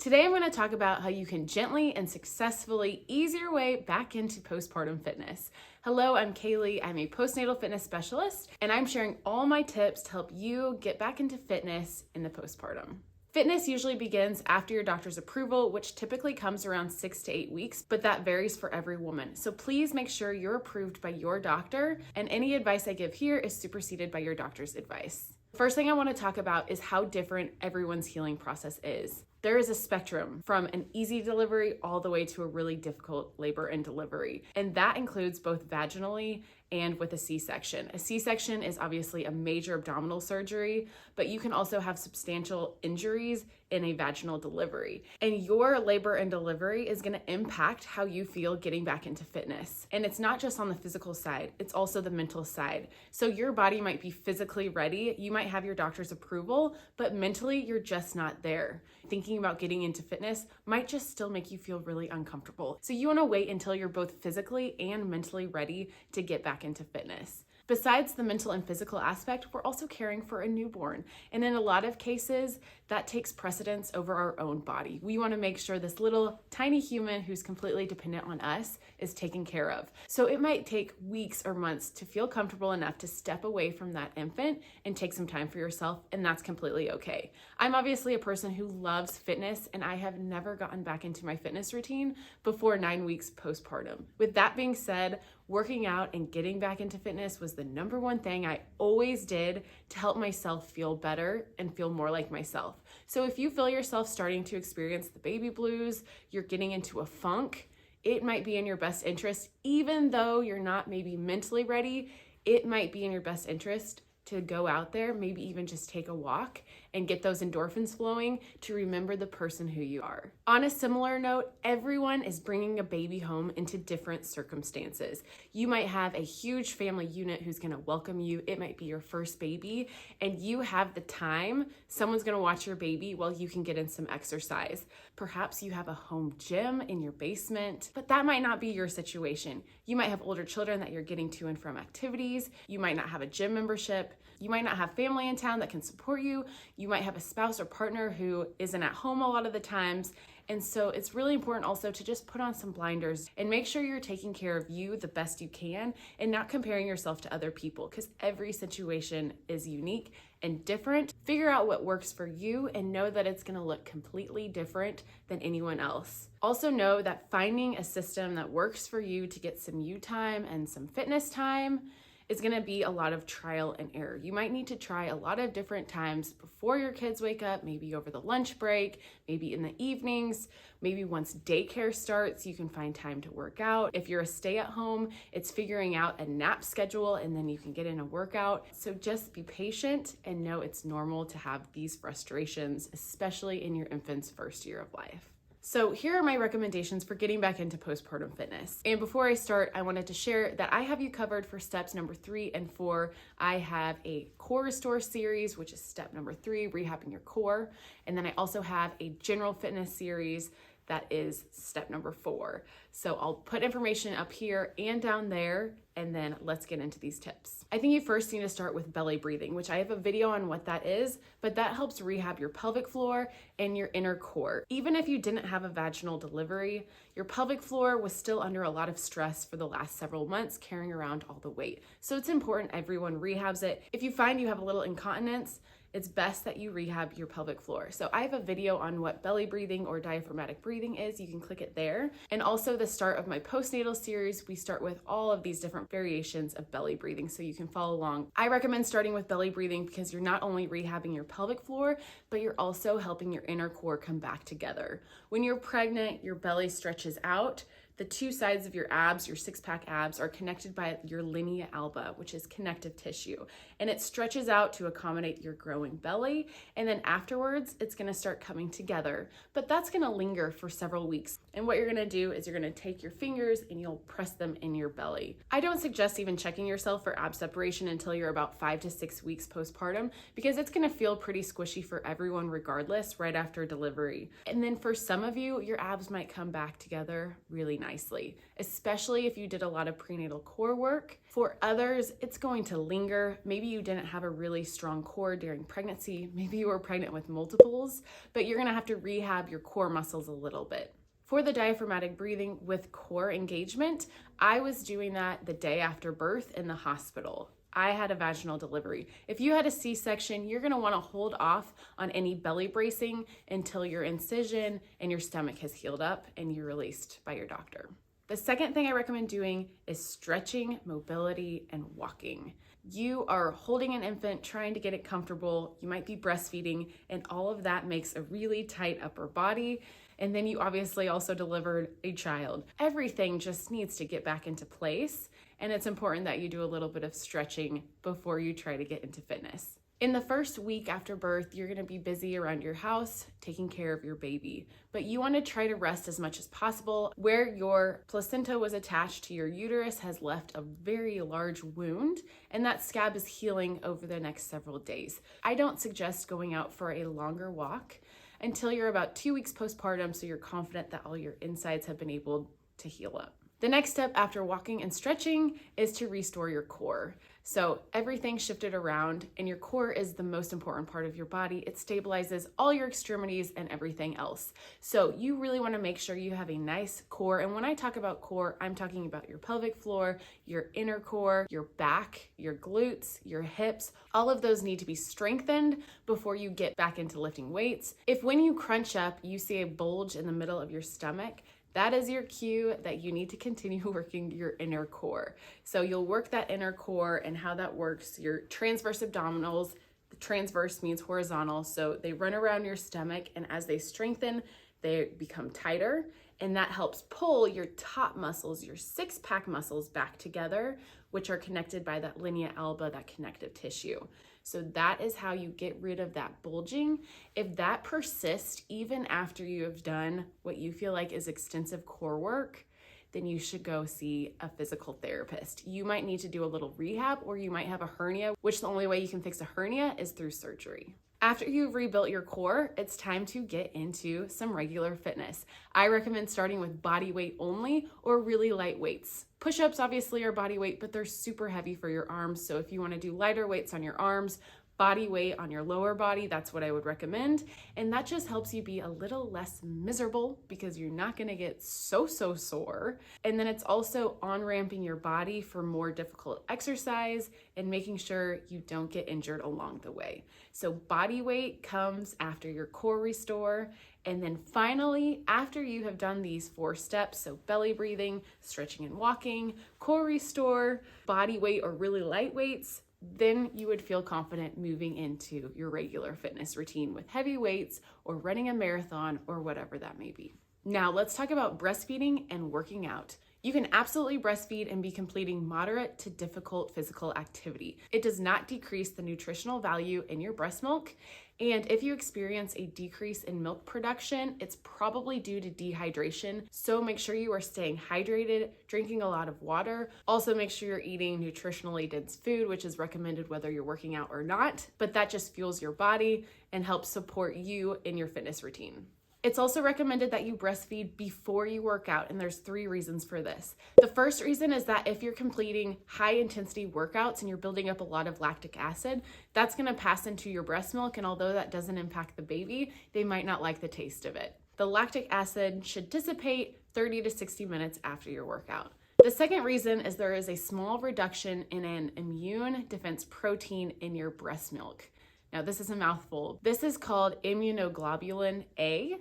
Today I'm going to talk about how you can gently and successfully ease your way back into postpartum fitness. Hello, I'm Kaylee. I'm a postnatal fitness specialist, and I'm sharing all my tips to help you get back into fitness in the postpartum. Fitness usually begins after your doctor's approval, which typically comes around 6 to 8 weeks, but that varies for every woman. So please make sure you're approved by your doctor, and any advice I give here is superseded by your doctor's advice. First thing I want to talk about is how different everyone's healing process is. There is a spectrum from an easy delivery all the way to a really difficult labor and delivery, and that includes both vaginally and with a C-section. A C-section is obviously a major abdominal surgery, but you can also have substantial injuries in a vaginal delivery. And your labor and delivery is going to impact how you feel getting back into fitness. And it's not just on the physical side, it's also the mental side. So your body might be physically ready, you might have your doctor's approval, but mentally you're just not there. Thinking about getting into fitness might just still make you feel really uncomfortable. So you want to wait until you're both physically and mentally ready to get back into fitness. Besides the mental and physical aspect, we're also caring for a newborn. And in a lot of cases, that takes precedence over our own body. We want to make sure this little tiny human who's completely dependent on us is taken care of. So it might take weeks or months to feel comfortable enough to step away from that infant and take some time for yourself, and that's completely okay. I'm obviously a person who loves fitness, and I have never gotten back into my fitness routine before 9 weeks postpartum. With that being said, working out and getting back into fitness was the number one thing I always did to help myself feel better and feel more like myself. So if you feel yourself starting to experience the baby blues, you're getting into a funk, it might be in your best interest, even though you're not maybe mentally ready, it might be in your best interest to go out there, maybe even just take a walk and get those endorphins flowing to remember the person who you are. On a similar note, everyone is bringing a baby home into different circumstances. You might have a huge family unit who's gonna welcome you. It might be your first baby, and you have the time. Someone's gonna watch your baby while you can get in some exercise. Perhaps you have a home gym in your basement, but that might not be your situation. You might have older children that you're getting to and from activities. You might not have a gym membership. You might not have family in town that can support you. You might have a spouse or partner who isn't at home a lot of the times. And so it's really important also to just put on some blinders and make sure you're taking care of you the best you can and not comparing yourself to other people, because every situation is unique and different. Figure out what works for you and know that it's going to look completely different than anyone else. Also know that finding a system that works for you to get some you time and some fitness time is going to be a lot of trial and error. You might need to try a lot of different times before your kids wake up, maybe over the lunch break, maybe in the evenings, maybe once daycare starts, you can find time to work out. If you're a stay-at-home, it's figuring out a nap schedule and then you can get in a workout. So just be patient and know it's normal to have these frustrations, especially in your infant's first year of life. So here are my recommendations for getting back into postpartum fitness. And before I start, I wanted to share that I have you covered for steps number 3 and 4. I have a core restore series, which is step number 3, rehabbing your core. And then I also have a general fitness series that is step number 4. So I'll put information up here and down there, and then let's get into these tips. I think you first need to start with belly breathing, which I have a video on what that is, but that helps rehab your pelvic floor and your inner core. Even if you didn't have a vaginal delivery, your pelvic floor was still under a lot of stress for the last several months carrying around all the weight. So it's important everyone rehabs it. If you find you have a little incontinence, it's best that you rehab your pelvic floor. So I have a video on what belly breathing or diaphragmatic breathing is. You can click it there. And also the start of my postnatal series, we start with all of these different variations of belly breathing so you can follow along. I recommend starting with belly breathing because you're not only rehabbing your pelvic floor, but you're also helping your inner core come back together. When you're pregnant, your belly stretches out. The two sides of your abs, your six-pack abs, are connected by your linea alba, which is connective tissue. And it stretches out to accommodate your growing belly. And then afterwards, it's gonna start coming together. But that's gonna linger for several weeks. And what you're gonna do is you're gonna take your fingers and you'll press them in your belly. I don't suggest even checking yourself for ab separation until you're about 5 to 6 weeks postpartum, because it's gonna feel pretty squishy for everyone regardless right after delivery. And then for some of you, your abs might come back together really nice. nicely, especially if you did a lot of prenatal core work. For others, it's going to linger. Maybe you didn't have a really strong core during pregnancy. Maybe you were pregnant with multiples, but you're gonna have to rehab your core muscles a little bit. For the diaphragmatic breathing with core engagement, I was doing that the day after birth in the hospital. I had a vaginal delivery. If you had a C-section, you're gonna wanna hold off on any belly bracing until your incision and your stomach has healed up and you're released by your doctor. The second thing I recommend doing is stretching, mobility, and walking. You are holding an infant, trying to get it comfortable. You might be breastfeeding, and all of that makes a really tight upper body. And then you obviously also delivered a child. Everything just needs to get back into place. And it's important that you do a little bit of stretching before you try to get into fitness. In the first week after birth, you're gonna be busy around your house, taking care of your baby. But you wanna try to rest as much as possible. Where your placenta was attached to your uterus has left a very large wound, and that scab is healing over the next several days. I don't suggest going out for a longer walk until you're about 2 weeks postpartum, so you're confident that all your insides have been able to heal up. The next step after walking and stretching is to restore your core. So everything shifted around, and your core is the most important part of your body. It stabilizes all your extremities and everything else. So you really want to make sure you have a nice core. And when I talk about core, I'm talking about your pelvic floor, your inner core, your back, your glutes, your hips. All of those need to be strengthened before you get back into lifting weights. If when you crunch up, you see a bulge in the middle of your stomach, that is your cue that you need to continue working your inner core. So you'll work that inner core, and how that works, your transverse abdominals. The transverse means horizontal, so they run around your stomach, and as they strengthen, they become tighter, and that helps pull your top muscles, your six-pack muscles back together, which are connected by that linea alba, that connective tissue. So that is how you get rid of that bulging. If that persists even after you have done what you feel like is extensive core work, then you should go see a physical therapist. You might need to do a little rehab, or you might have a hernia, which the only way you can fix a hernia is through surgery. After you've rebuilt your core, it's time to get into some regular fitness. I recommend starting with body weight only or really light weights. Push-ups obviously are body weight, but they're super heavy for your arms. So if you want to do lighter weights on your arms, body weight on your lower body, that's what I would recommend. And that just helps you be a little less miserable because you're not going to get so sore. And then it's also on-ramping your body for more difficult exercise and making sure you don't get injured along the way. So body weight comes after your core restore. And then finally, after you have done these 4 steps, so belly breathing, stretching and walking, core restore, body weight or really light weights, then you would feel confident moving into your regular fitness routine with heavy weights or running a marathon or whatever that may be. Now let's talk about breastfeeding and working out. You can absolutely breastfeed and be completing moderate to difficult physical activity. It does not decrease the nutritional value in your breast milk. And if you experience a decrease in milk production, it's probably due to dehydration. So make sure you are staying hydrated, drinking a lot of water. Also make sure you're eating nutritionally dense food, which is recommended whether you're working out or not, but that just fuels your body and helps support you in your fitness routine. It's also recommended that you breastfeed before you work out, and there's 3 reasons for this. The first reason is that if you're completing high intensity workouts and you're building up a lot of lactic acid, that's gonna pass into your breast milk, and although that doesn't impact the baby, they might not like the taste of it. The lactic acid should dissipate 30 to 60 minutes after your workout. The second reason is there is a small reduction in an immune defense protein in your breast milk. Now, this is a mouthful. This is called immunoglobulin A.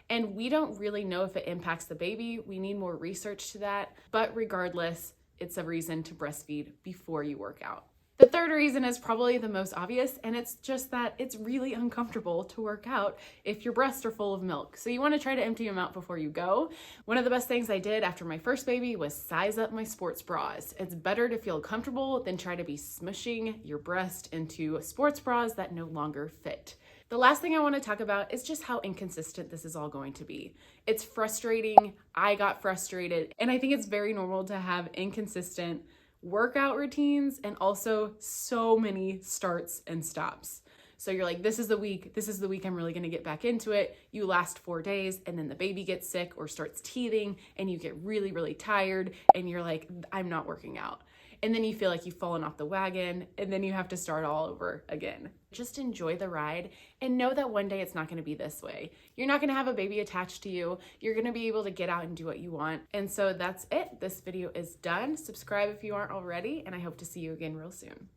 And we don't really know if it impacts the baby. We need more research to that. But regardless, it's a reason to breastfeed before you work out. The third reason is probably the most obvious, and it's just that it's really uncomfortable to work out if your breasts are full of milk. So you want to try to empty them out before you go. One of the best things I did after my first baby was size up my sports bras. It's better to feel comfortable than try to be smushing your breast into sports bras that no longer fit. The last thing I want to talk about is just how inconsistent this is all going to be. It's frustrating. I got frustrated, and I think it's very normal to have inconsistent workout routines and also so many starts and stops. So you're like, this is the week I'm really gonna get back into it. You last 4 days and then the baby gets sick or starts teething and you get really, really tired and you're like, I'm not working out. And then you feel like you've fallen off the wagon and then you have to start all over again. Just enjoy the ride and know that one day it's not gonna be this way. You're not gonna have a baby attached to you. You're gonna be able to get out and do what you want. And so that's it. This video is done. Subscribe if you aren't already, and I hope to see you again real soon.